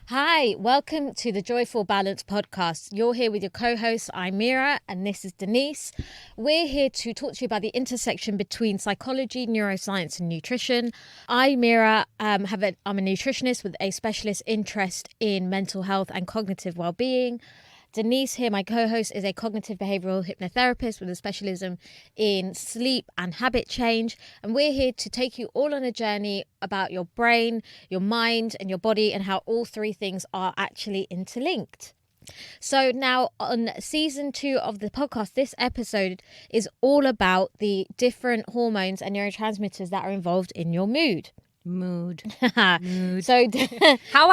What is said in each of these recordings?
Hi, welcome to the Joyful Balance podcast. You're here with your co-host, I'm Meera, and this is Denise. We're here to talk to you about the intersection between psychology, neuroscience, and nutrition. I'm Meera. I'm a nutritionist with a specialist interest in mental health and cognitive well-being. Denise here, my co-host, is a cognitive behavioural hypnotherapist with a specialism in sleep and habit change. And we're here to take you all on a journey about your brain, your mind and your body and how all three things are actually interlinked. So now on season 2 of the podcast, this episode is all about the different hormones and neurotransmitters that are involved in your mood. Mood. So How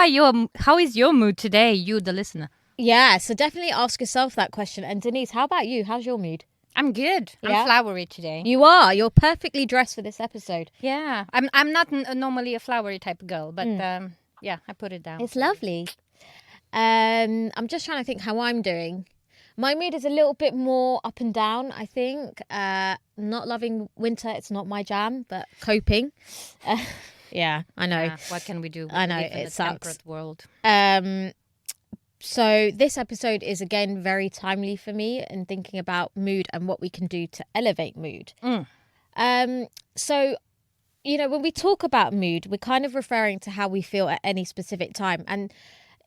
is your mood today, you the listener? yeah, so definitely ask yourself that question. And Denise, how about you? How's your mood? I'm good. Yeah? I'm flowery today. You are. You're perfectly dressed for this episode. Yeah. I'm not normally a flowery type of girl, but yeah, I put it down. It's lovely. I'm just trying to think how I'm doing. My mood is a little bit more up and down, I think. Not loving winter. It's not my jam, but coping. Yeah, I know. Yeah, what can we do? I know, We live in it a sucks. temperate world. So this episode is again very timely for me in thinking about mood and what we can do to elevate mood. So, you know, when we talk about mood, we're kind of referring to how we feel at any specific time. And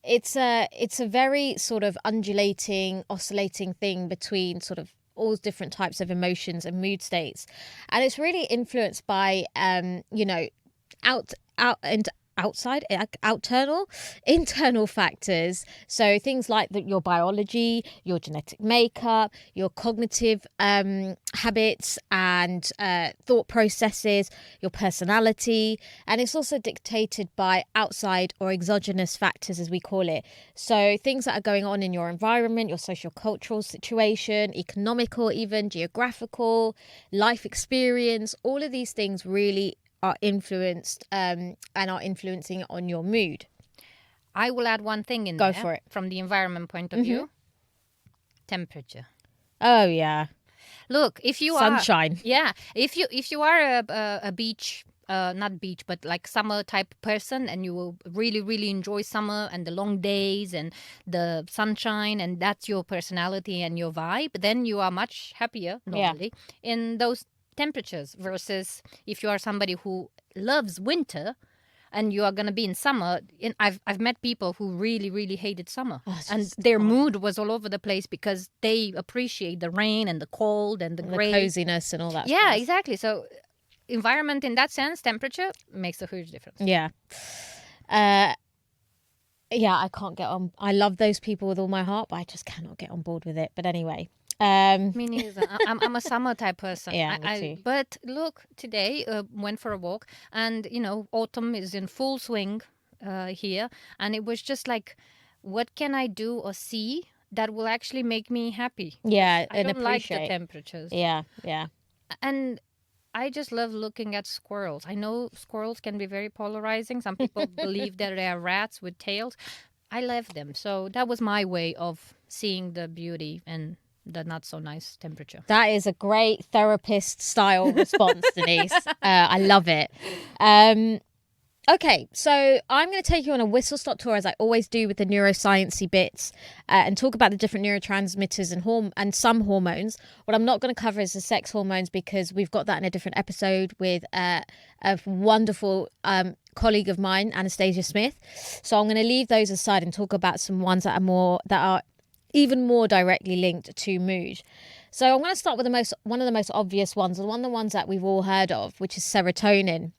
it's a very sort of undulating, oscillating thing between sort of all different types of emotions and mood states. And it's really influenced by, internal factors. So things like your biology, your genetic makeup, your cognitive habits and thought processes, your personality. And it's also dictated by outside or exogenous factors, as we call it. So things that are going on in your environment, your social cultural situation, economical, even geographical, life experience, all of these things really are influenced and are influencing on your mood. I will add one thing in Go there for it. from the environment point of view. Temperature. Oh yeah. Look, if you Sunshine. if you are a beach, not beach, but like summer type person, and you will really enjoy summer and the long days and the sunshine, and that's your personality and your vibe, then you are much happier normally in those temperatures versus if you are somebody who loves winter and you are going to be in summer. I've met people who really hated summer, and their mood was all over the place because they appreciate the rain and the cold and the gray, coziness and all that. Yeah, exactly. So environment in that sense, temperature makes a huge difference. Yeah. I can't get on. I love those people with all my heart, but I just cannot get on board with it. But anyway. Me neither. I'm a summer type person. Yeah, me too. But look, today went for a walk, and autumn is in full swing here, and it was just like, what can I do or see that will actually make me happy? Yeah, I and don't like appreciate the temperatures. Yeah. And I just love looking at squirrels. I know squirrels can be very polarizing. Some people believe that they are rats with tails. I love them. So that was my way of seeing the beauty and the not so nice temperature. That is a great therapist style response, Denise. I love it. Okay, so I'm going to take you on a whistle-stop tour, as I always do with the neuroscience-y bits, and talk about the different neurotransmitters and some hormones. What I'm not going to cover is the sex hormones, because we've got that in a different episode with a wonderful colleague of mine, Anastasia Smith. So I'm going to leave those aside and talk about some ones that are even more directly linked to mood. So I'm going to start with one of the most obvious ones, and one of the ones that we've all heard of, which is serotonin.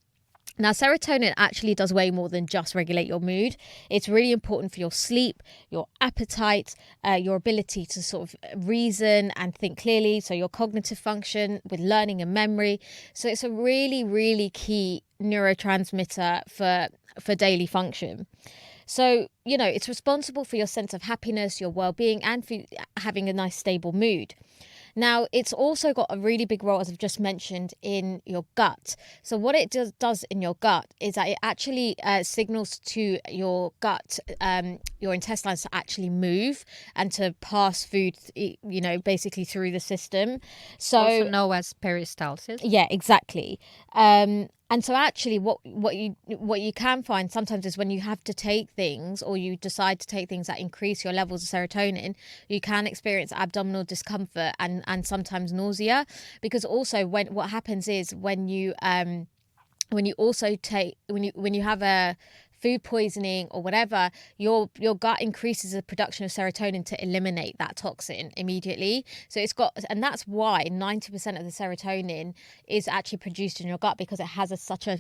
Now, serotonin actually does way more than just regulate your mood. It's really important for your sleep, your appetite, your ability to sort of reason and think clearly. So your cognitive function with learning and memory. So it's a really key neurotransmitter for daily function. So, it's responsible for your sense of happiness, your well-being, and for having a nice, stable mood. Now, it's also got a really big role, as I've just mentioned, in your gut. So what it does in your gut is that it actually signals to your gut, your intestines, to actually move and to pass food, basically through the system. So also known as peristalsis. Yeah, exactly. And so actually what you can find sometimes is when you have to take things, or you decide to take things that increase your levels of serotonin, you can experience abdominal discomfort and sometimes nausea, because also what happens is when you also take when you have a food poisoning or whatever, your gut increases the production of serotonin to eliminate that toxin immediately. So and that's why 90% of the serotonin is actually produced in your gut, because it has such a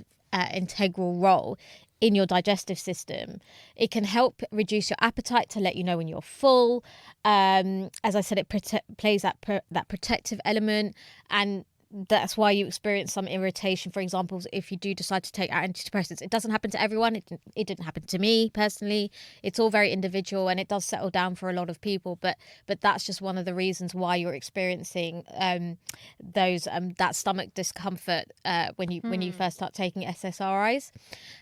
integral role in your digestive system. It can help reduce your appetite to let you know when you're full. As I said, it plays that protective element, and that's why you experience some irritation, for example, if you do decide to take antidepressants. It doesn't happen to everyone. It didn't happen to me personally. It's all very individual, and it does settle down for a lot of people, but that's just one of the reasons why you're experiencing that stomach discomfort when you first start taking SSRIs.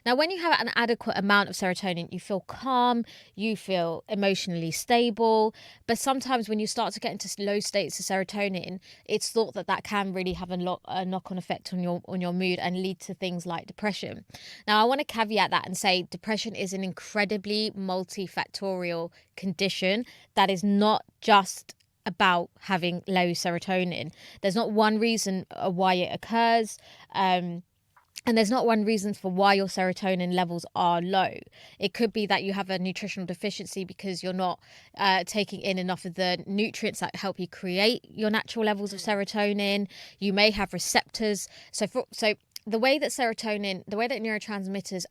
Now, when you have an adequate amount of serotonin, you feel calm, you feel emotionally stable, but sometimes when you start to get into low states of serotonin, it's thought that can really have a knock-on effect on your mood and lead to things like depression. Now, I want to caveat that and say depression is an incredibly multifactorial condition that is not just about having low serotonin. There's not one reason why it occurs. And there's not one reason for why your serotonin levels are low. It could be that you have a nutritional deficiency because you're not taking in enough of the nutrients that help you create your natural levels of serotonin. You may have receptors. So the way that neurotransmitters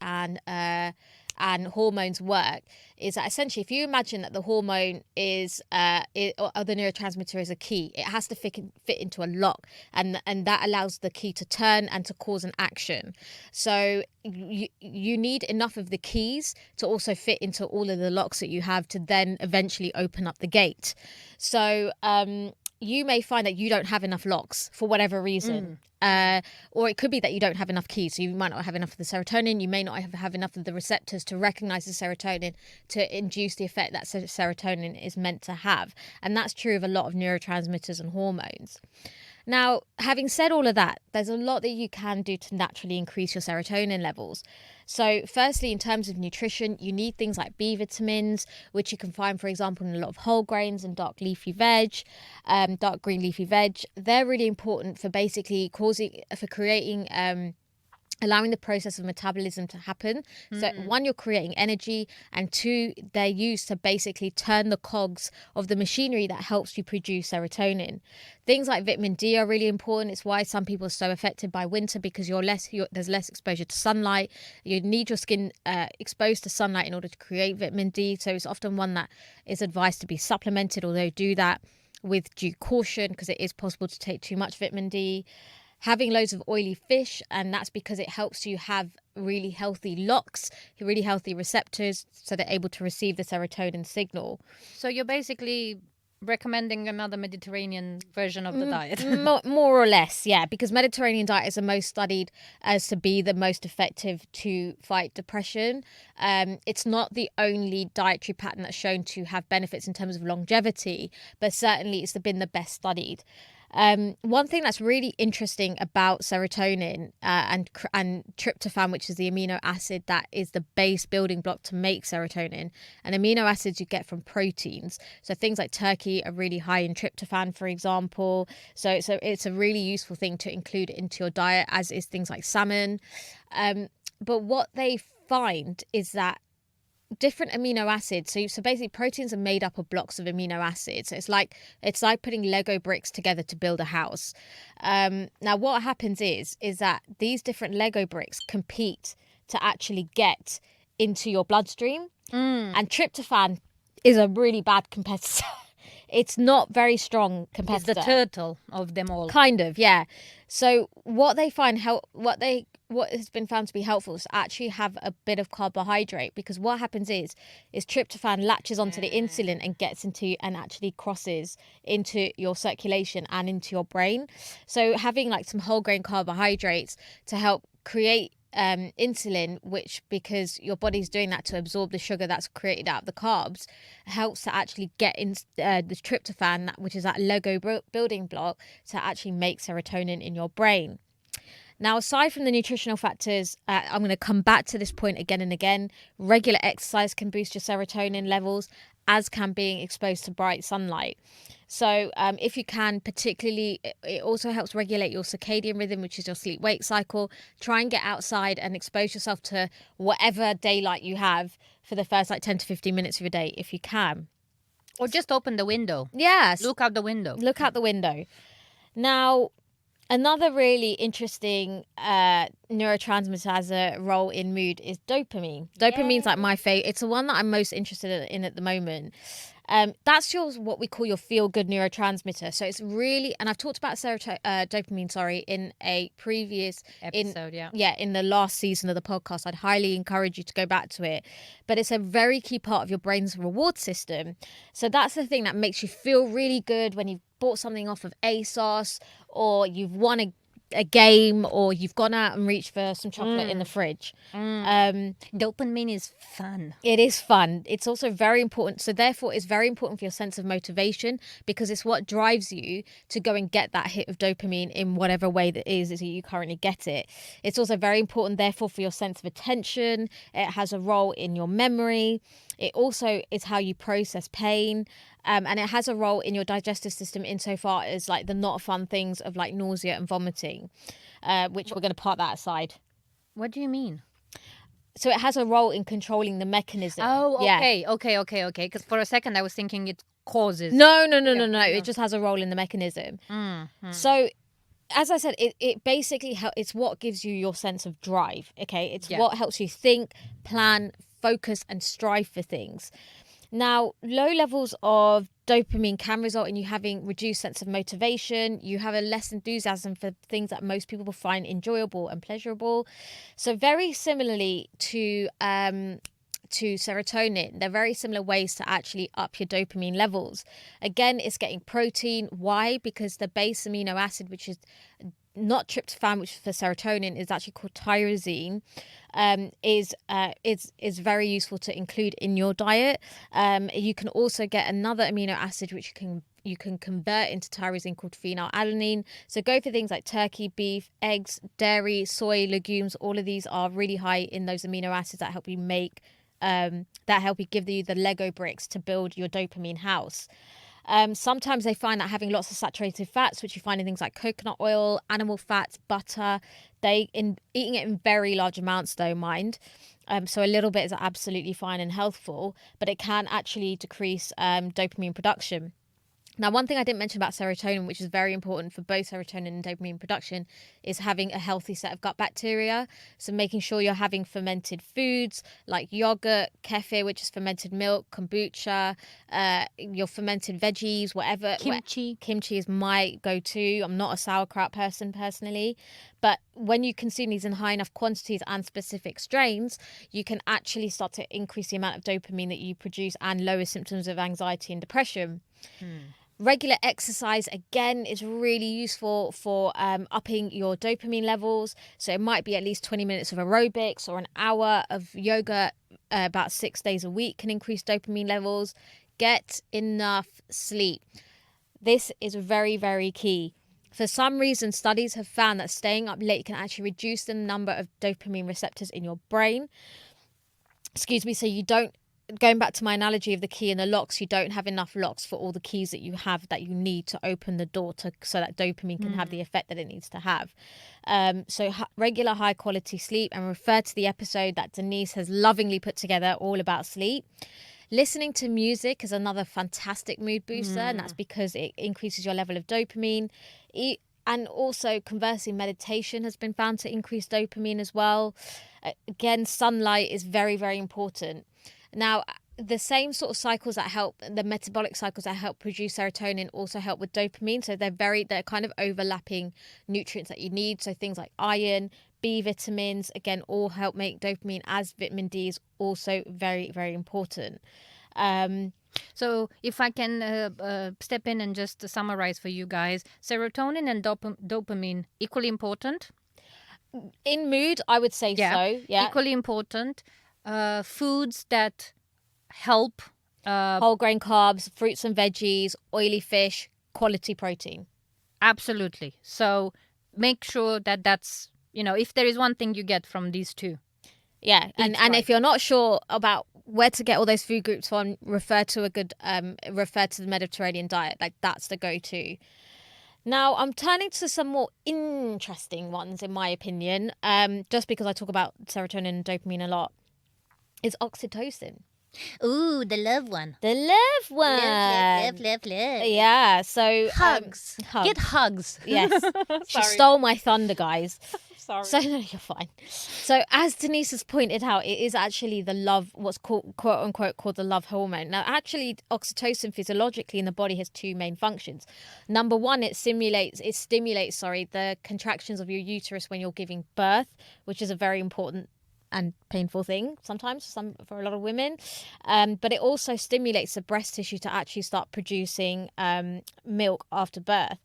and hormones work is that essentially, if you imagine that the hormone or the neurotransmitter is a key, it has to fit into a lock, and that allows the key to turn and to cause an action. So you need enough of the keys to also fit into all of the locks that you have to then eventually open up the gate. So you may find that you don't have enough locks for whatever reason. Or it could be that you don't have enough keys. So you might not have enough of the serotonin. You may not have enough of the receptors to recognize the serotonin to induce the effect that serotonin is meant to have. And that's true of a lot of neurotransmitters and hormones. Now, having said all of that, there's a lot that you can do to naturally increase your serotonin levels. So firstly, in terms of nutrition, you need things like B vitamins, which you can find, for example, in a lot of whole grains and dark green leafy veg. They're really important for basically allowing the process of metabolism to happen. So one, you're creating energy, and two, they're used to basically turn the cogs of the machinery that helps you produce serotonin. Things like vitamin D are really important. It's why some people are so affected by winter, because there's less exposure to sunlight. You need your skin exposed to sunlight in order to create vitamin D. So it's often one that is advised to be supplemented, although do that with due caution, because it is possible to take too much vitamin D. Having loads of oily fish, and that's because it helps you have really healthy locks, really healthy receptors, so they're able to receive the serotonin signal. So you're basically recommending another Mediterranean version of the diet. More or less, yeah, because Mediterranean diet is the most studied as to be the most effective to fight depression. It's not the only dietary pattern that's shown to have benefits in terms of longevity, but certainly it's been the best studied. One thing that's really interesting about serotonin and tryptophan, which is the amino acid that is the base building block to make serotonin, and amino acids you get from proteins. So things like turkey are really high in tryptophan, for example. So it's a really useful thing to include into your diet, as is things like salmon. But what they find is that different amino acids, so basically proteins are made up of blocks of amino acids. So it's like putting Lego bricks together to build a house. Now what happens is that these different Lego bricks compete to actually get into your bloodstream, and tryptophan is a really bad competitor. It's not very strong competitor. It's the turtle of them all. Kind of, yeah. So what they find what has been found to be helpful is to actually have a bit of carbohydrate, because what happens is tryptophan latches onto the insulin and gets into and actually crosses into your circulation and into your brain. So having like some whole grain carbohydrates to help create insulin, which, because your body's doing that to absorb the sugar that's created out of the carbs, helps to actually get in the tryptophan, which is that Lego building block, to actually make serotonin in your brain. Now, aside from the nutritional factors, I'm going to come back to this point again and again. Regular exercise can boost your serotonin levels, as can being exposed to bright sunlight. So if you can, particularly, it also helps regulate your circadian rhythm, which is your sleep-wake cycle. Try and get outside and expose yourself to whatever daylight you have for the first 10 to 15 minutes of your day, if you can. Or just open the window. Yes. Look out the window. Look out the window. Now, another really interesting neurotransmitter has a role in mood is dopamine. Dopamine's like my favorite. It's the one that I'm most interested in at the moment. That's what we call your feel-good neurotransmitter. So it's really, and I've talked about dopamine, in a previous episode, in the last season of the podcast. I'd highly encourage you to go back to it. But it's a very key part of your brain's reward system. So that's the thing that makes you feel really good when you've bought something off of ASOS, or you've won a game, or you've gone out and reached for some chocolate in the fridge. Dopamine is fun. It is fun. It's also very important. So therefore, it's very important for your sense of motivation, because it's what drives you to go and get that hit of dopamine in whatever way that is you currently get it. It's also very important, therefore, for your sense of attention. It has a role in your memory. It also is how you process pain. And it has a role in your digestive system insofar as the not fun things of nausea and vomiting, which we're going to part that aside. What do you mean? So it has a role in controlling the mechanism. Oh, okay, yeah. Okay. Because for a second I was thinking it causes. No. It just has a role in the mechanism. So, as I said, it basically it's what gives you your sense of drive. Okay, it's what helps you think, plan, focus, and strive for things. Now, low levels of dopamine can result in you having reduced sense of motivation. You have a less enthusiasm for things that most people will find enjoyable and pleasurable. So very similarly to serotonin, they're very similar ways to actually up your dopamine levels. Again, it's getting protein. Why? Because the base amino acid, which is not tryptophan, which for serotonin is actually called tyrosine, is very useful to include in your diet. You can also get another amino acid which you can convert into tyrosine called phenylalanine. So go for things like turkey, beef, eggs, dairy, soy, legumes. All of these are really high in those amino acids that help you give you the Lego bricks to build your dopamine house. Sometimes they find that having lots of saturated fats, which you find in things like coconut oil, animal fats, butter, eating it in very large amounts though, mind. So a little bit is absolutely fine and healthful, but it can actually decrease dopamine production. Now, one thing I didn't mention about serotonin, which is very important for both serotonin and dopamine production, is having a healthy set of gut bacteria. So making sure you're having fermented foods like yogurt, kefir, which is fermented milk, kombucha, your fermented veggies, whatever. Kimchi. Kimchi is my go-to. I'm not a sauerkraut person personally. But when you consume these in high enough quantities and specific strains, you can actually start to increase the amount of dopamine that you produce and lower symptoms of anxiety and depression. Regular exercise, again, is really useful for upping your dopamine levels. So it might be at least 20 minutes of aerobics or an hour of yoga about 6 days a week can increase dopamine levels. Get enough sleep. This is very, very key. For some reason, studies have found that staying up late can actually reduce the number of dopamine receptors in your brain. So you don't, going back to my analogy of the key and the locks, you don't have enough locks for all the keys that you have that you need to open the door so that dopamine can have the effect that it needs to have. So regular high quality sleep, and refer to the episode that Denise has lovingly put together all about sleep. Listening to music is another fantastic mood booster, and that's because it increases your level of dopamine. And also, conversely, meditation has been found to increase dopamine as well. Again, sunlight is very, very important. Now, the same sort of cycles that help, the metabolic cycles that help produce serotonin, also help with dopamine. So they're kind of overlapping nutrients that you need. So things like iron, B vitamins, again, all help make dopamine, as vitamin D is also very, very important. So if I can step in and just summarize for you guys, serotonin and dopamine, equally important? In mood, I would say so. Yeah. Equally important. Foods that help. Whole grain carbs, fruits and veggies, oily fish, quality protein. Absolutely. So make sure that that's if there is one thing you get from these two. Yeah, and right. if you're not sure about where to get all those food groups from, refer to the Mediterranean diet. Like, that's the go-to. Now, I'm turning to some more interesting ones, in my opinion, just because I talk about serotonin and dopamine a lot, is oxytocin. Ooh, the love one. The love one. Love. Yeah, so... Hugs. hugs. Get hugs. Yes. She Sorry. stole my thunder, guys. Sorry. So, no, you're fine. So, as Denise has pointed out, it is actually the love, what's called, quote unquote, called the love hormone. Now, actually, oxytocin physiologically in the body has two main functions. Number one, it stimulates the contractions of your uterus when you're giving birth, which is a very important and painful thing sometimes for a lot of women. But it also stimulates the breast tissue to actually start producing milk after birth.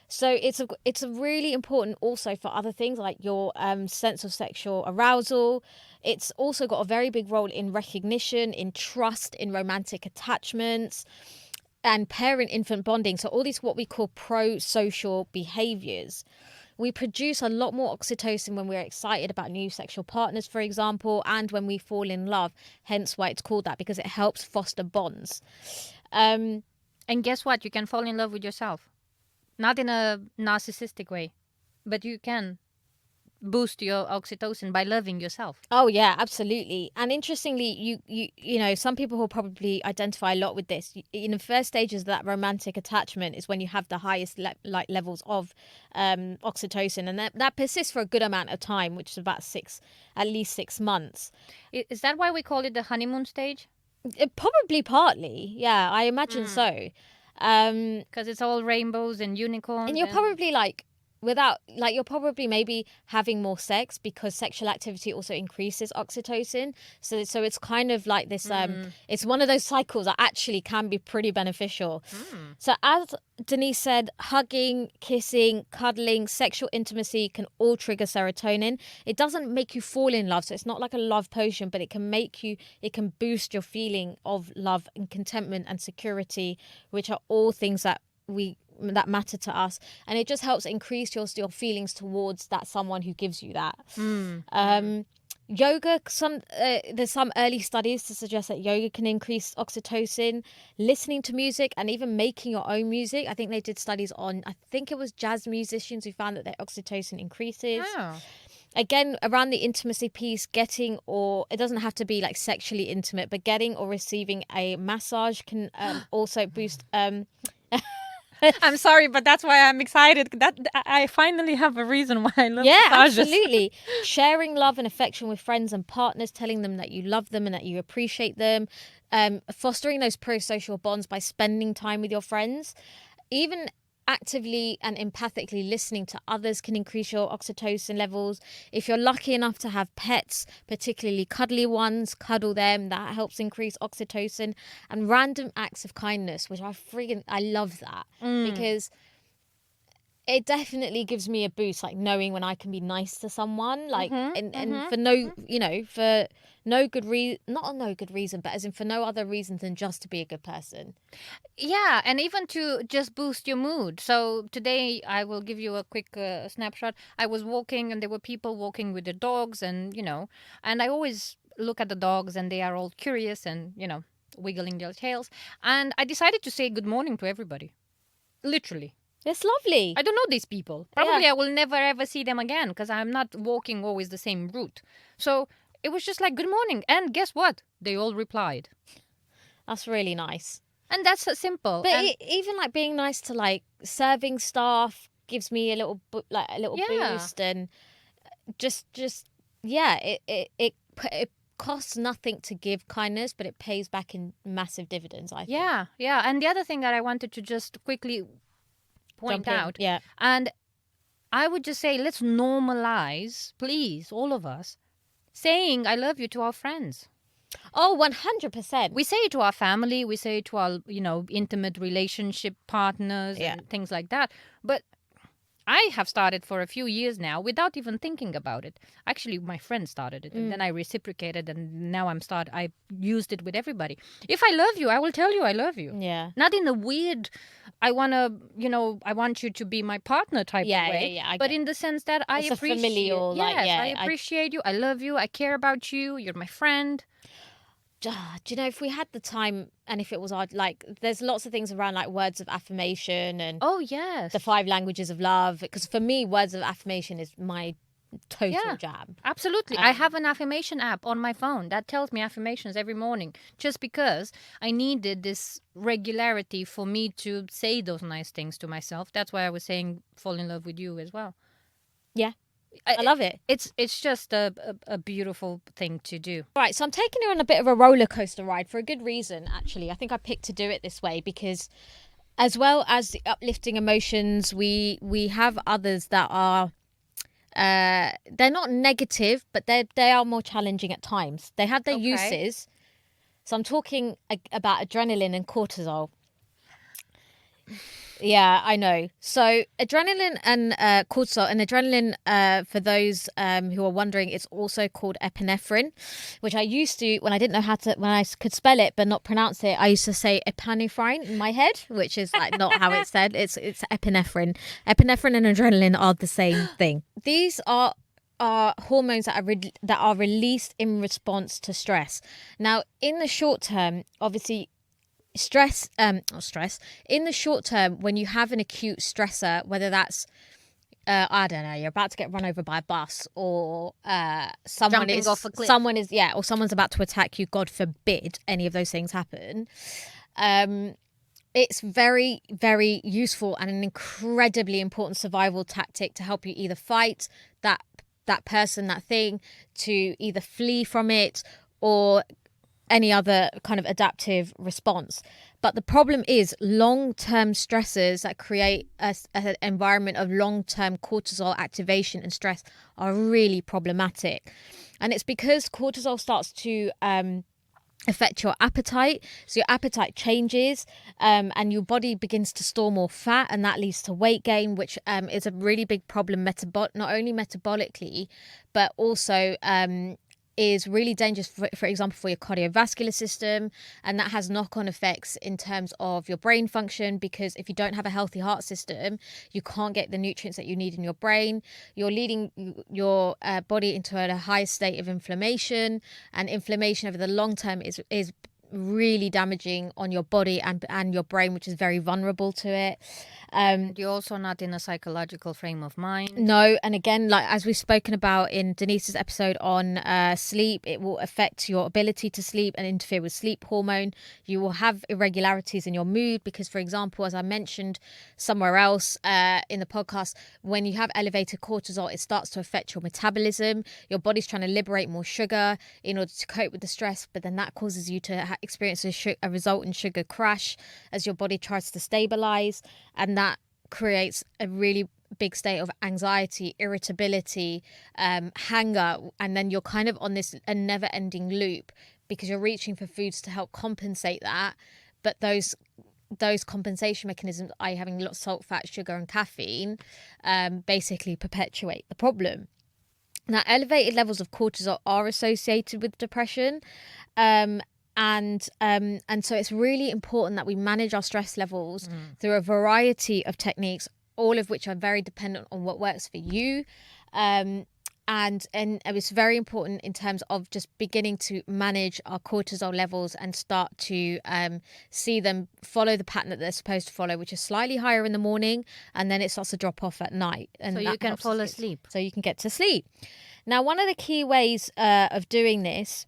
So it's a really important also for other things like your sense of sexual arousal. It's also got a very big role in recognition, in trust, in romantic attachments, and parent-infant bonding. So all these what we call pro-social behaviors. We produce a lot more oxytocin when we're excited about new sexual partners, for example, and when we fall in love. Hence why it's called that, because it helps foster bonds. And guess what? You can fall in love with yourself. Not in a narcissistic way, but you can boost your oxytocin by loving yourself. Oh yeah, absolutely. And interestingly, you know, some people will probably identify a lot with this. In the first stages of that romantic attachment is when you have the highest levels of oxytocin, and that persists for a good amount of time, which is about at least 6 months. Is that why we call it the honeymoon stage? Probably partly, yeah. I imagine so. Because it's all rainbows and unicorns. And you're probably you're probably maybe having more sex because sexual activity also increases oxytocin. So it's kind of like this, it's one of those cycles that actually can be pretty beneficial. So as Denise said, hugging, kissing, cuddling, sexual intimacy can all trigger serotonin. It doesn't make you fall in love. So it's not like a love potion, but it can boost your feeling of love and contentment and security, which are all things that matter to us, and it just helps increase your feelings towards that someone who gives you that. Yoga, there's some early studies to suggest that yoga can increase oxytocin. Listening to music and even making your own music, I think they did studies on, I think it was jazz musicians who found that their oxytocin increases. Again, around the intimacy piece, it doesn't have to be like sexually intimate, but getting or receiving a massage can also boost I'm sorry, but that's why I'm excited. That I finally have a reason why I love massages. Absolutely. Sharing love and affection with friends and partners, telling them that you love them and that you appreciate them, fostering those pro-social bonds by spending time with your friends. Even actively and empathically listening to others can increase your oxytocin levels. If you're lucky enough to have pets, particularly cuddly ones, cuddle them. That helps increase oxytocin. And random acts of kindness, which I love that because it definitely gives me a boost, like knowing when I can be nice to someone, like and for no good reason, not no good reason, but as in for no other reason than just to be a good person. Yeah, and even to just boost your mood. So today I will give you a quick snapshot. I was walking and there were people walking with their dogs, and and I always look at the dogs and they are all curious and wiggling their tails, and I decided to say good morning to everybody, literally. It's lovely. I don't know these people. Probably I will never ever see them again because I'm not walking always the same route. So it was just like, good morning. And guess what? They all replied. That's really nice. And that's simple. But even like being nice to like serving staff gives me a little boost, and it costs nothing to give kindness, but it pays back in massive dividends, I think. Yeah. And the other thing that I wanted to just quickly point out. Yeah. And I would just say, let's normalize, please, all of us, saying I love you to our friends. Oh, 100%. We say it to our family, we say it to our, intimate relationship partners and things like that. But I have started for a few years now without even thinking about it. Actually, my friend started it, and then I reciprocated, and now I used it with everybody. If I love you, I will tell you I love you. Yeah. Not in a weird, I want you to be my partner type of way. Yeah. But in the sense that I It's a appreciate, familial, like, yes, yeah, I appreciate you. I love you. I care about you. You're my friend. Do you know, if we had the time and if it was our, like, there's lots of things around like words of affirmation and Oh yes, the 5 languages of love, because for me words of affirmation is my total yeah. jam. Absolutely. I have an affirmation app on my phone that tells me affirmations every morning just because I needed this regularity for me to say those nice things to myself. That's why I was saying fall in love with you as well. Yeah, I love it. It's just a beautiful thing to do. Right, so I'm taking you on a bit of a roller coaster ride for a good reason, actually. I think I picked to do it this way because, as well as the uplifting emotions, we have others that are they're not negative, but they are more challenging at times. They have their Okay. uses. So I'm talking about adrenaline and cortisol. Yeah, I know. So adrenaline and cortisol, and adrenaline, for those who are wondering, it's also called epinephrine, which I used to, when I didn't know when I could spell it but not pronounce it, I used to say epinephrine in my head, which is like not how it's said. It's epinephrine. Epinephrine and adrenaline are the same thing. These are hormones that are released in response to stress. Now, in the short term, obviously, in the short term, when you have an acute stressor, whether that's I don't know, you're about to get run over by a bus, or Jumping off a cliff. or someone's about to attack you, God forbid any of those things happen. It's very, very useful and an incredibly important survival tactic to help you either fight that person, that thing, to either flee from it, or any other kind of adaptive response. But the problem is long-term stressors that create an environment of long-term cortisol activation and stress are really problematic. And it's because cortisol starts to affect your appetite. So your appetite changes, and your body begins to store more fat, and that leads to weight gain, which is a really big problem not only metabolically, but also is really dangerous, for example, for your cardiovascular system. And that has knock-on effects in terms of your brain function, because if you don't have a healthy heart system, you can't get the nutrients that you need in your brain. You're leading your body into a high state of inflammation, and inflammation over the long term is really damaging on your body and your brain, which is very vulnerable to it. You're also not in a psychological frame of mind. No, and again, like as we've spoken about in Denise's episode on sleep, it will affect your ability to sleep and interfere with sleep hormone. You will have irregularities in your mood because, for example, as I mentioned somewhere else in the podcast, when you have elevated cortisol, it starts to affect your metabolism. Your body's trying to liberate more sugar in order to cope with the stress, but then that causes you to experience a resultant sugar crash as your body tries to stabilize, and that creates a really big state of anxiety, irritability, hunger, and then you're kind of on a never-ending loop because you're reaching for foods to help compensate that, but those compensation mechanisms, i.e. having lots of salt, fat, sugar and caffeine, basically perpetuate the problem. Now, elevated levels of cortisol are associated with depression, and so it's really important that we manage our stress levels through a variety of techniques, all of which are very dependent on what works for you. And it's very important in terms of just beginning to manage our cortisol levels and start to see them follow the pattern that they're supposed to follow, which is slightly higher in the morning, and then it starts to drop off at night. And so you can fall asleep. So you can get to sleep. Now, one of the key ways of doing this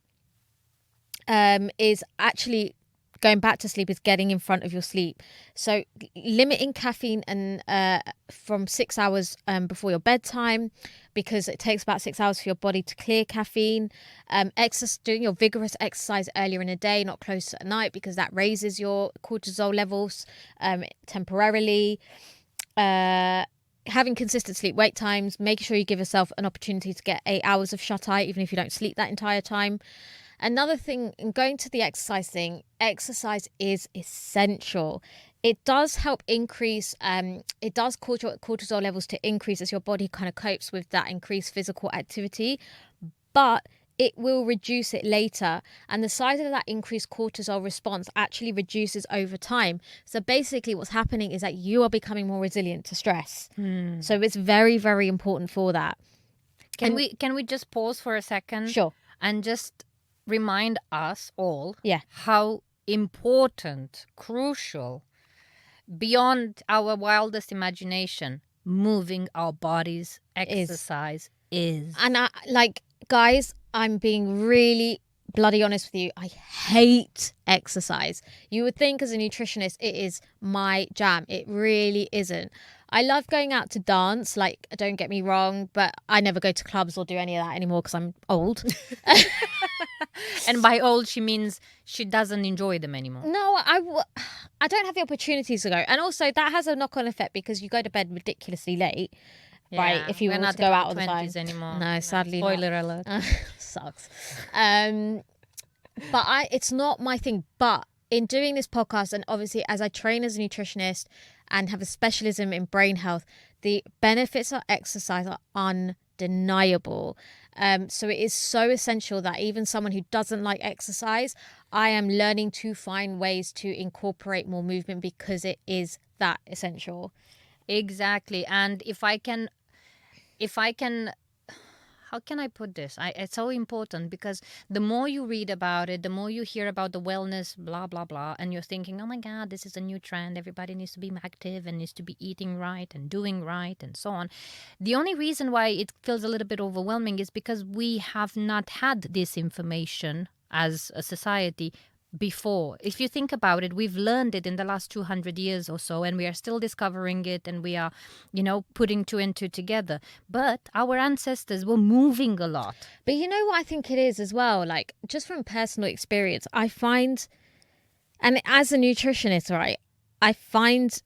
is actually going back to sleep, is getting in front of your sleep. So limiting caffeine and from 6 hours before your bedtime, because it takes about 6 hours for your body to clear caffeine. Doing your vigorous exercise earlier in the day, not close at night, because that raises your cortisol levels temporarily. Having consistent sleep wake times, making sure you give yourself an opportunity to get 8 hours of shut-eye, even if you don't sleep that entire time. Another thing, in going to the exercise thing, exercise is essential. it does help increase, it does cause your cortisol levels to increase as your body kind of copes with that increased physical activity, but it will reduce it later. And the size of that increased cortisol response actually reduces over time. So basically what's happening is that you are becoming more resilient to stress. So it's very, very important for that. Can we just pause for a second? Sure. And just remind us all Yeah. how important, crucial, beyond our wildest imagination, moving our bodies, exercise is. And guys, I'm being really bloody honest with you. I hate exercise. You would think as a nutritionist it is my jam. It really isn't. I love going out to dance, like, don't get me wrong, but I never go to clubs or do any of that anymore because I'm old. And by old, she means she doesn't enjoy them anymore. No, I don't have the opportunities to go. And also that has a knock-on effect because you go to bed ridiculously late. Right, if you want to go out all the time anymore. No, sadly Spoiler not. alert. Sucks. But it's not my thing. But in doing this podcast, and obviously as I train as a nutritionist and have a specialism in brain health, the benefits of exercise are undeniable. So it is so essential that even someone who doesn't like exercise, I am learning to find ways to incorporate more movement because it is that essential. Exactly. And if I can, how can I put this? It's so important because the more you read about it, the more you hear about the wellness, blah, blah, blah, and you're thinking, oh my God, this is a new trend. Everybody needs to be active and needs to be eating right and doing right and so on. The only reason why it feels a little bit overwhelming is because we have not had this information as a society before. If you think about it, we've learned it in the last 200 years or so, and we are still discovering it, and we are, putting two and two together. But our ancestors were moving a lot. But you know what I think it is as well? Like, just from personal experience, I find, and as a nutritionist, right, I find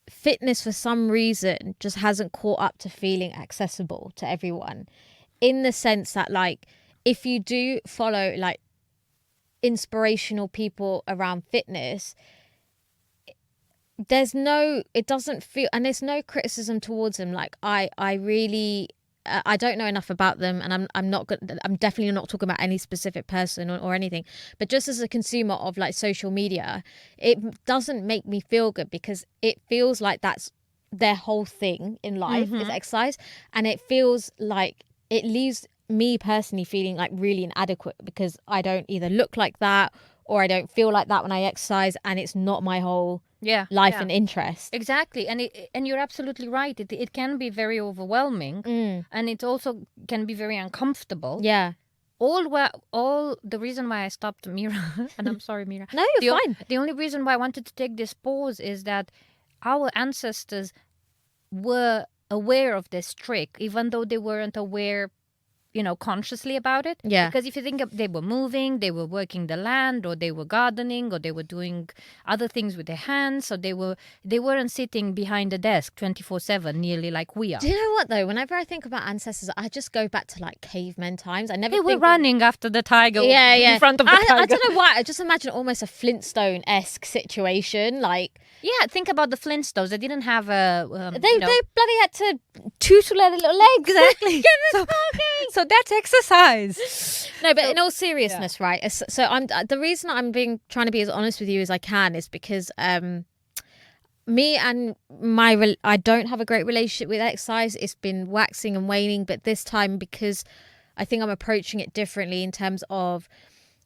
fitness for some reason just hasn't caught up to feeling accessible to everyone, in the sense that, like, if you do follow, like, inspirational people around fitness, it doesn't feel, and there's no criticism towards them. Like, I really I don't know enough about them, and I'm definitely not talking about any specific person or anything, but just as a consumer of like social media, it doesn't make me feel good because it feels like that's their whole thing in life is exercise, and it feels like it leaves me personally feeling like really inadequate because I don't either look like that or I don't feel like that when I exercise, and it's not my whole life and interest. Exactly. And you're absolutely right. It can be very overwhelming, and it also can be very uncomfortable. Yeah. All the reason why I stopped, Meera, and I'm sorry, Meera. No, you're fine. The only reason why I wanted to take this pause is that our ancestors were aware of this trick, even though they weren't aware consciously about it. Yeah. Because if you think they were moving, they were working the land, or they were gardening, or they were doing other things with their hands. So they weren't sitting behind a desk 24/7, nearly like we are. Do you know what though? Whenever I think about ancestors, I just go back to like cavemen times. I never. They were running after the tiger. In front of the tiger. I don't know why. I just imagine almost a Flintstone-esque situation. Like, yeah, think about the Flintstones. They didn't have a. They bloody had to tootle their little legs. Exactly. So that's exercise. No, but in all seriousness, right? So I'm the reason I'm trying to be as honest with you as I can is because me and I don't have a great relationship with exercise. It's been waxing and waning, but this time because I think I'm approaching it differently in terms of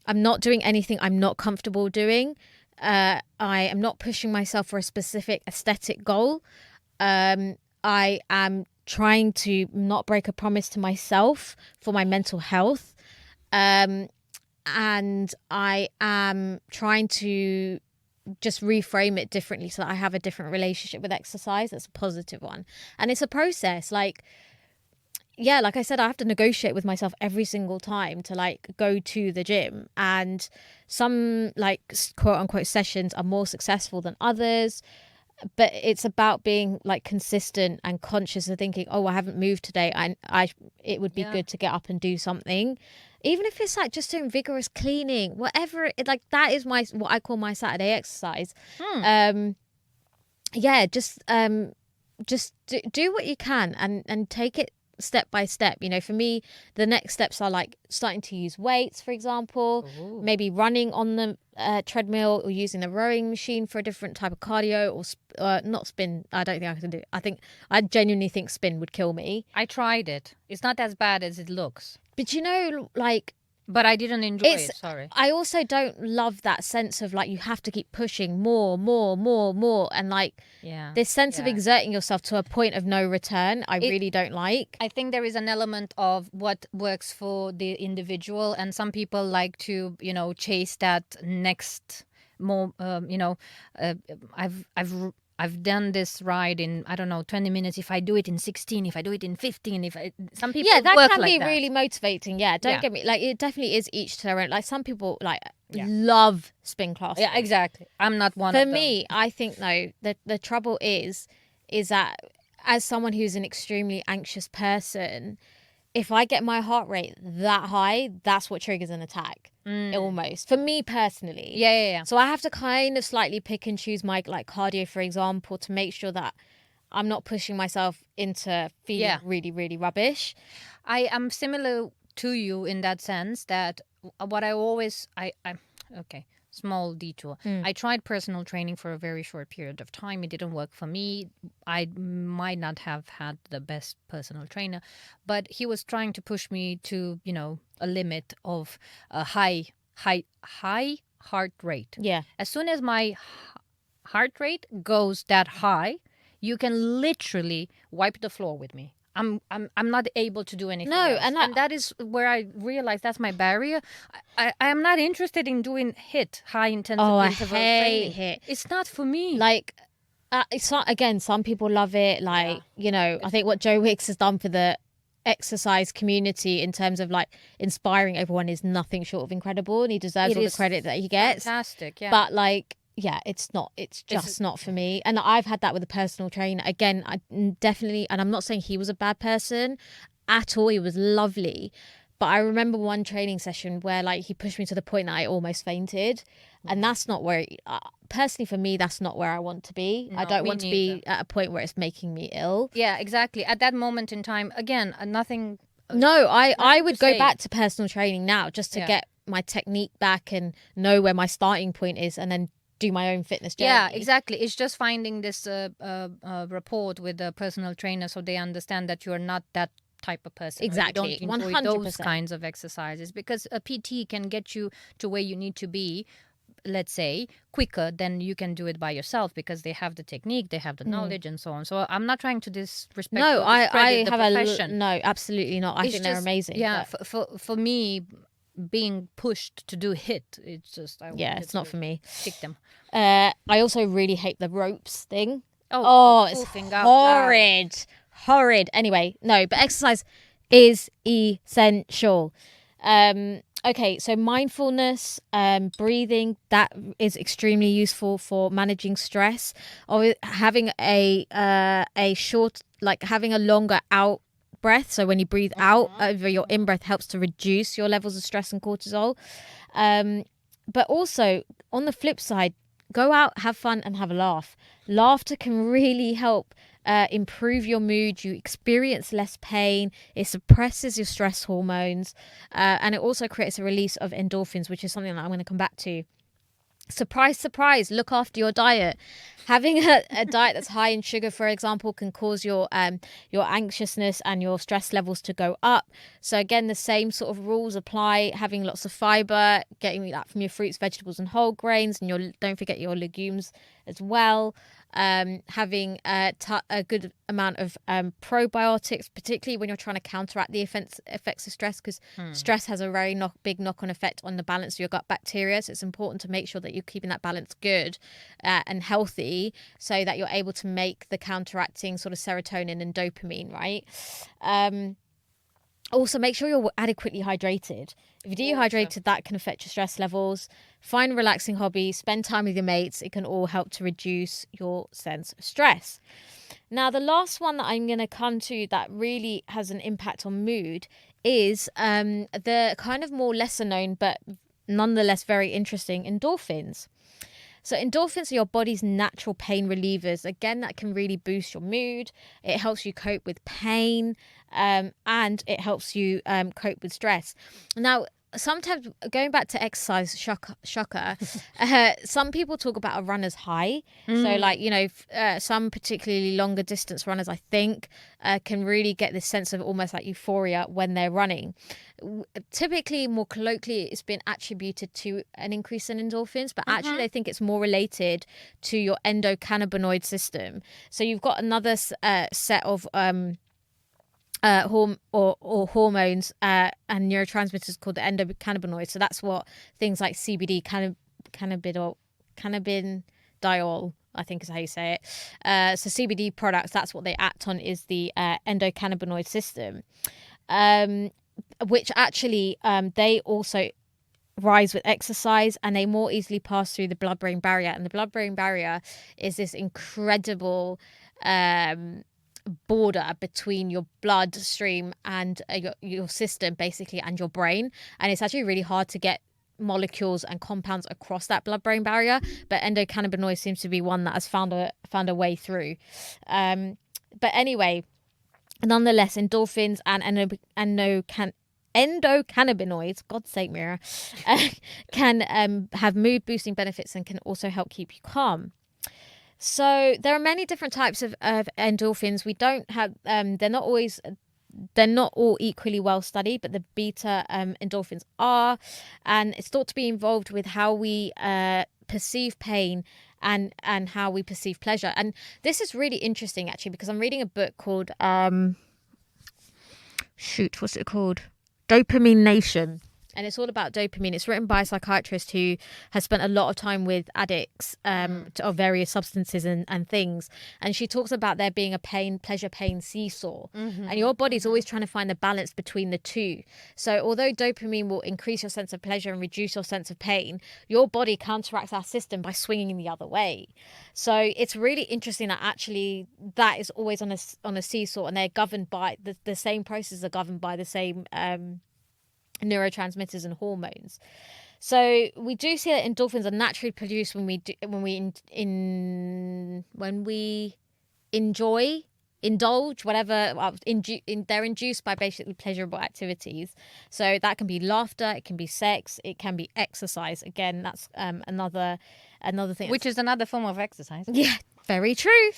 I'm not doing anything I'm not comfortable doing. I am not pushing myself for a specific aesthetic goal. I am trying to not break a promise to myself for my mental health. And I am trying to just reframe it differently so that I have a different relationship with exercise. That's a positive one. And it's a process. Like I said, I have to negotiate with myself every single time to like go to the gym. And some like quote unquote sessions are more successful than others. But it's about being like consistent and conscious of thinking, oh, I haven't moved today. It would be good to get up and do something, even if it's like just doing vigorous cleaning, whatever. Like that is what I call my Saturday exercise. yeah, just do what you can and take it step by step. You know, for me, the next steps are like starting to use weights, for example, Ooh. maybe running on the treadmill or using a rowing machine for a different type of cardio, or not spin. I don't think I can do it. I genuinely think spin would kill me. I tried it. It's not as bad as it looks, But you know, like, but I didn't enjoy it's it. Sorry. I also don't love that sense of like you have to keep pushing more, and like Yeah. this sense of Yeah. exerting yourself to a point of no return. I It- really don't like. I think there is an element of what works for the individual, and some people like to, chase that next more. Uh, I've done this ride in, I don't know, 20 minutes. If I do it in 16, if I do it in 15, some people Yeah, that work can like be that. really motivating. Yeah, don't Yeah. get me like it definitely is each to their own. Like some people like Yeah. love spin classes. Yeah, exactly. I'm not one For of them. me, I think though the trouble is that as someone who's an extremely anxious person, if I get my heart rate that high, that's what triggers an attack. Almost for me personally. Yeah. So I have to kind of slightly pick and choose my like cardio, for example, to make sure that I'm not pushing myself into feeling Yeah. really, really rubbish. I am similar to you in that sense that what I always I okay, small detour. I tried personal training for a very short period of time. It didn't work for me. I might not have had the best personal trainer, but he was trying to push me to, a limit of a high heart rate. Yeah. As soon as my heart rate goes that high, you can literally wipe the floor with me. I'm not able to do anything No, else. and that is where I realized that's my barrier. I am not interested in doing high intensity I interval hate training. HIIT. It's not for me. Like, it's not, again, some people love it. Like, I think what Joe Wicks has done for the exercise community in terms of like inspiring everyone is nothing short of incredible, and he deserves It all the is credit that he gets. fantastic, yeah. But like, yeah, it's just not for me. And I've had that with a personal trainer. Again, I definitely, and I'm not saying he was a bad person at all. He was lovely. But I remember one training session where like he pushed me to the point that I almost fainted. And that's not where, personally for me, that's not where I want to be. I No, don't me want to be at a point where it's making me ill. Yeah, exactly. At that moment in time, again, nothing. No, I would go say. back to personal training now just to Yeah. get my technique back and know where my starting point is, and then do my own fitness journey. Yeah, exactly. It's just finding this rapport with the personal trainer so they understand that you're not that type of person. or Exactly, You don't enjoy those 100%. kinds of exercises, because a PT can get you to where you need to be, let's say, quicker than you can do it by yourself, because they have the technique, they have the knowledge, and so on. So I'm not trying to disrespect No, or I discredit the have profession. no, absolutely not. I It's think they're just- amazing. Yeah, but for me, being pushed to do HIIT, it's just I yeah, wanted it's not to for me. kick them. I also really hate the ropes thing. Oh, it's poofing out loud. horrid. Anyway, no, but exercise is essential. Okay, so mindfulness, breathing, that is extremely useful for managing stress. Or having a short, like having a longer out breath. So when you breathe out over your in breath helps to reduce your levels of stress and cortisol. But also on the flip side, go out, have fun, and have a laugh. Laughter can really help improve your mood. You experience less pain. It suppresses your stress hormones, and it also creates a release of endorphins, which is something that I'm going to come back to. Surprise, surprise, look after your diet. Having a diet that's high in sugar, for example, can cause your anxiousness and your stress levels to go up. So again, the same sort of rules apply. Having lots of fiber, getting that from your fruits, vegetables, and whole grains, and don't forget your legumes as well. Having a good amount of probiotics, particularly when you're trying to counteract the effects of stress, because stress has a very big knock-on effect on the balance of your gut bacteria. So it's important to make sure that you're keeping that balance good and healthy, so that you're able to make the counteracting sort of serotonin and dopamine, right? Also, make sure you're adequately hydrated. If you're dehydrated, that can affect your stress levels. Find relaxing hobbies, spend time with your mates. It can all help to reduce your sense of stress. Now, the last one that I'm going to come to that really has an impact on mood is the kind of more lesser known, but nonetheless very interesting, endorphins. So endorphins are your body's natural pain relievers. Again, that can really boost your mood. It helps you cope with pain, and it helps you cope with stress. Now, sometimes going back to exercise, shocker, some people talk about a runner's high. So like, some particularly longer distance runners, I think, can really get this sense of almost like euphoria when they're running. Typically, more colloquially, it's been attributed to an increase in endorphins, but actually I think it's more related to your endocannabinoid system. So you've got another set of hormones and neurotransmitters called the endocannabinoids. So that's what things like CBD, cannabidiol, I think is how you say it. So CBD products, that's what they act on, is the endocannabinoid system, which actually they also rise with exercise, and they more easily pass through the blood-brain barrier. And the blood-brain barrier is this incredible border between your bloodstream and your system, basically, and your brain. And it's actually really hard to get molecules and compounds across that blood-brain barrier, but endocannabinoid seems to be one that has found a way through. But anyway, nonetheless, endorphins and endocannabinoids, God's sake, Meera, can have mood boosting benefits and can also help keep you calm. So there are many different types of endorphins. We don't have they're not all equally well studied, but the beta endorphins are, and it's thought to be involved with how we perceive pain and how we perceive pleasure. And this is really interesting, actually, because I'm reading a book called what's it called? Dopamine Nation. And it's all about dopamine. It's written by a psychiatrist who has spent a lot of time with addicts of various substances and things. And she talks about there being a pleasure pain seesaw. And your body's always trying to find the balance between the two. So although dopamine will increase your sense of pleasure and reduce your sense of pain, your body counteracts our system by swinging the other way. So it's really interesting that actually that is always on a seesaw, and they're governed by the same processes are governed by the same neurotransmitters and hormones. So we do see that endorphins are naturally produced when we indulge, whatever. They're induced by basically pleasurable activities. So that can be laughter, it can be sex, it can be exercise. Again, that's another thing. Which is another form of exercise. Yeah, very true.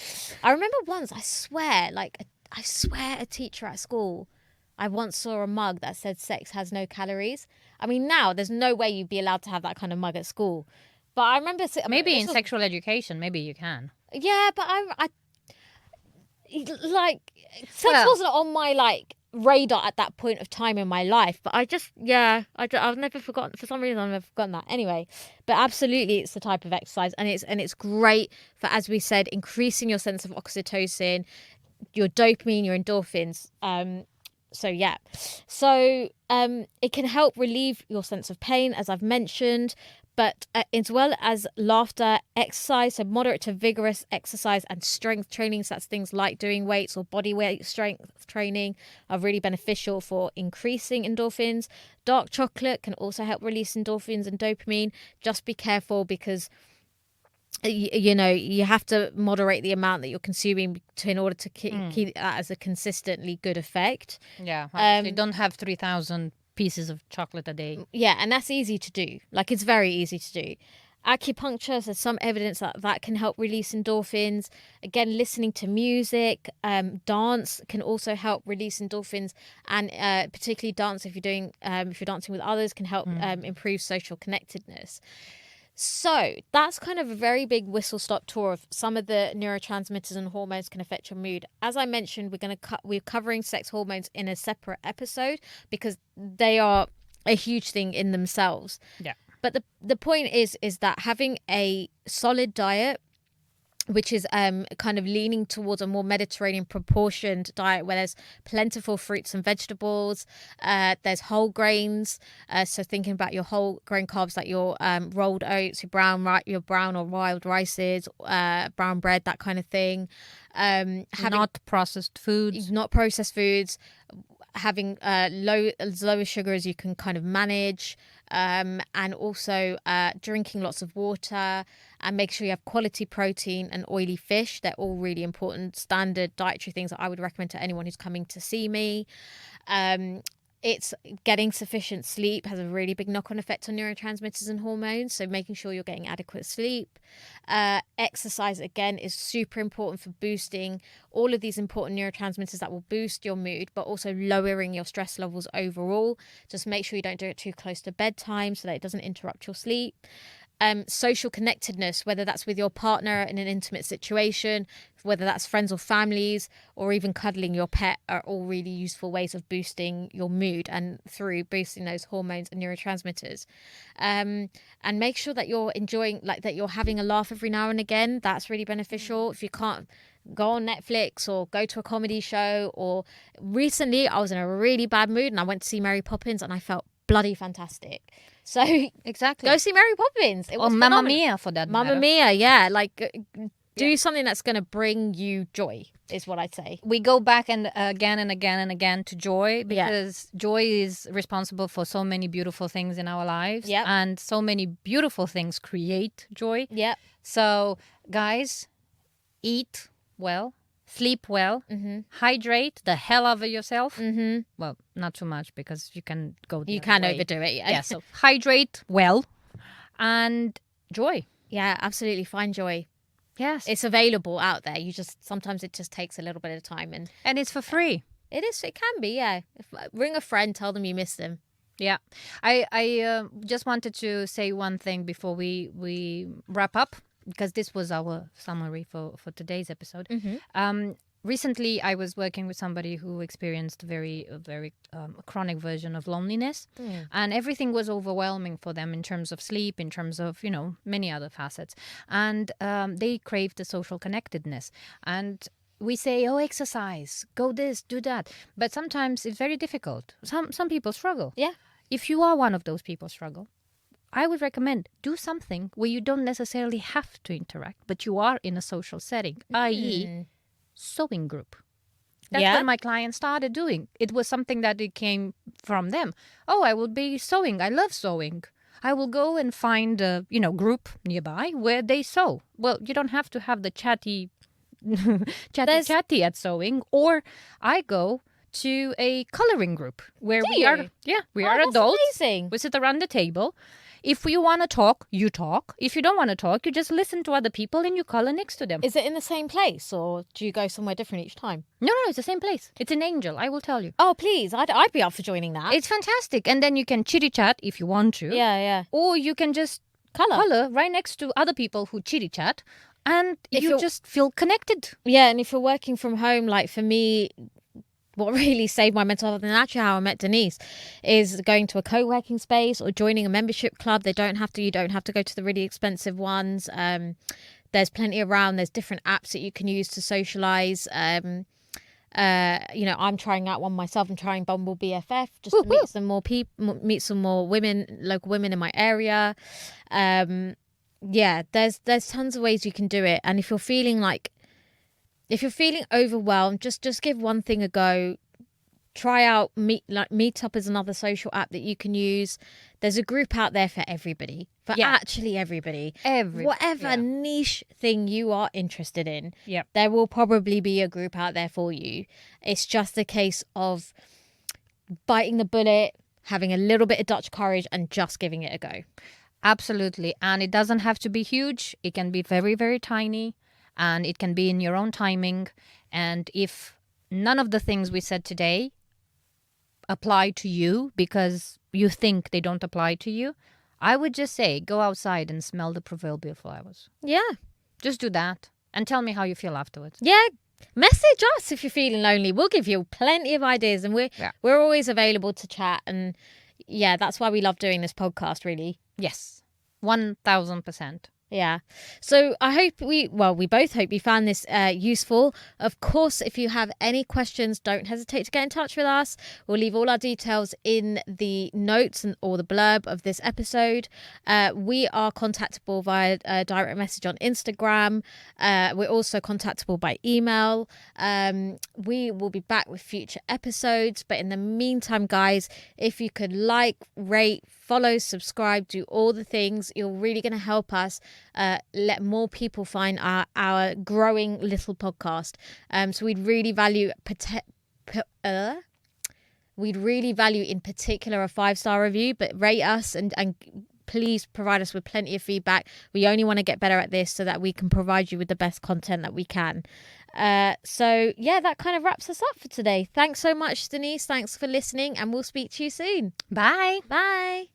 I remember once, I swear a teacher at school, I once saw a mug that said sex has no calories. I mean, now there's no way you'd be allowed to have that kind of mug at school. But I remember... Maybe in sexual education, maybe you can. Yeah, but I like, sex wasn't on my, radar at that point of time in my life. But I've never forgotten. For some reason, I've never forgotten that. Anyway, but absolutely, it's the type of exercise. And it's great for, as we said, increasing your sense of oxytocin, your dopamine, your endorphins. It can help relieve your sense of pain, as I've mentioned, but as well as laughter, exercise, so moderate to vigorous exercise and strength training, so that's things like doing weights or body weight strength training, are really beneficial for increasing endorphins. Dark chocolate can also help release endorphins and dopamine. Just be careful, because you have to moderate the amount that you're consuming in order to keep that as a consistently good effect. Yeah, you don't have 3,000 pieces of chocolate a day. Yeah, and that's easy to do. It's very easy to do. Acupuncture, there's some evidence that can help release endorphins. Again, listening to music, dance can also help release endorphins, and particularly dance, if you're dancing with others, can help improve social connectedness. So that's kind of a very big whistle-stop tour of some of the neurotransmitters and hormones can affect your mood. As I mentioned, we're covering sex hormones in a separate episode because they are a huge thing in themselves. Yeah. But the point is that having a solid diet, which is kind of leaning towards a more Mediterranean proportioned diet where there's plentiful fruits and vegetables, there's whole grains, so thinking about your whole grain carbs like your rolled oats, your brown or wild rices, brown bread, that kind of thing. Not processed foods. Not processed foods. Having low as sugar as you can kind of manage. and also drinking lots of water, and make sure you have quality protein and oily fish. They're all really important standard dietary things that I would recommend to anyone who's coming to see me. It's getting sufficient sleep has a really big knock-on effect on neurotransmitters and hormones, so making sure you're getting adequate sleep. Exercise, again, is super important for boosting all of these important neurotransmitters that will boost your mood, but also lowering your stress levels overall. Just make sure you don't do it too close to bedtime so that it doesn't interrupt your sleep. Social connectedness, whether that's with your partner in an intimate situation, whether that's friends or families, or even cuddling your pet, are all really useful ways of boosting your mood and through boosting those hormones and neurotransmitters. And make sure that you're enjoying, like that you're having a laugh every now and again. That's really beneficial. If you can't go on Netflix or go to a comedy show, or recently I was in a really bad mood and I went to see Mary Poppins and I felt bloody fantastic. So Exactly. go see Mary Poppins. It Or was Mamma phenomenal. Mia, for that Mamma matter. Mia, yeah. Like, do something that's going to bring you joy, is what I'd say. We go back and again and again and again to joy, because joy is responsible for so many beautiful things in our lives. Yep. And so many beautiful things create joy. Yep. So, guys, eat well, sleep well, hydrate the hell out of yourself. Well, not too much, because you can go the You other can way. overdo it, yeah. Yeah, so hydrate well and joy. Yeah, absolutely. Find joy. Yes. It's available out there. Sometimes it just takes a little bit of time, and it's for free. it can be, yeah. Ring a friend, tell them you miss them. Yeah. I just wanted to say one thing before we wrap up, because this was our summary for today's episode. Recently, I was working with somebody who experienced a very chronic version of loneliness, and everything was overwhelming for them in terms of sleep, in terms of, many other facets. And they craved the social connectedness. And we say, oh, exercise, go this, do that. But sometimes it's very difficult. Some people struggle. Yeah. If you are one of those people struggle, I would recommend do something where you don't necessarily have to interact, but you are in a social setting, i.e., sewing group. That's what my clients started doing. It was something that it came from them. Oh, I will be sewing. I love sewing. I will go and find a group nearby where they sew. Well, you don't have to have the chatty at sewing. Or I go to a coloring group where we are that's adults. amazing. We sit around the table. If you want to talk, you talk. If you don't want to talk, you just listen to other people and you color next to them. Is it in the same place, or do you go somewhere different each time? No, it's the same place. It's an Angel, I will tell you. Oh, please. I'd be up for joining that. It's fantastic. And then you can chitty chat if you want to. Yeah. Or you can just color right next to other people who chitty chat, and you just feel connected. Yeah, and if you're working from home, like for me, what really saved my mental health, and actually how I met Denise, is going to a co-working space or joining a membership club. You don't have to go to the really expensive ones. There's plenty around. There's different apps that you can use to socialize. I'm trying out one myself. I'm trying Bumble BFF just to meet some more people, meet some more women, local women in my area. There's tons of ways you can do it. And if you're feeling overwhelmed, just give one thing a go. Try out Meetup is another social app that you can use. There's a group out there for everybody, actually everybody. Whatever niche thing you are interested in, there will probably be a group out there for you. It's just a case of biting the bullet, having a little bit of Dutch courage, and just giving it a go. Absolutely. And it doesn't have to be huge. It can be very, very tiny. And it can be in your own timing. And if none of the things we said today apply to you because you think they don't apply to you, I would just say go outside and smell the proverbial flowers. Yeah. Just do that and tell me how you feel afterwards. Yeah. Message us if you're feeling lonely. We'll give you plenty of ideas, and we're always available to chat. And that's why we love doing this podcast, really. Yes. 1000%. Yeah. So I hope we both hope you found this useful. Of course, if you have any questions, don't hesitate to get in touch with us. We'll leave all our details in the notes or the blurb of this episode. We are contactable via direct message on Instagram. We're also contactable by email. We will be back with future episodes. But in the meantime, guys, if you could like, rate, follow, subscribe, do all the things, you're really going to help us let more people find our growing little podcast. So we'd really value in particular a 5-star review, but rate us and please provide us with plenty of feedback. We only want to get better at this so that we can provide you with the best content that we can. So yeah, that kind of wraps us up for today. Thanks so much, Denise. Thanks for listening, and we'll speak to you soon. Bye. Bye.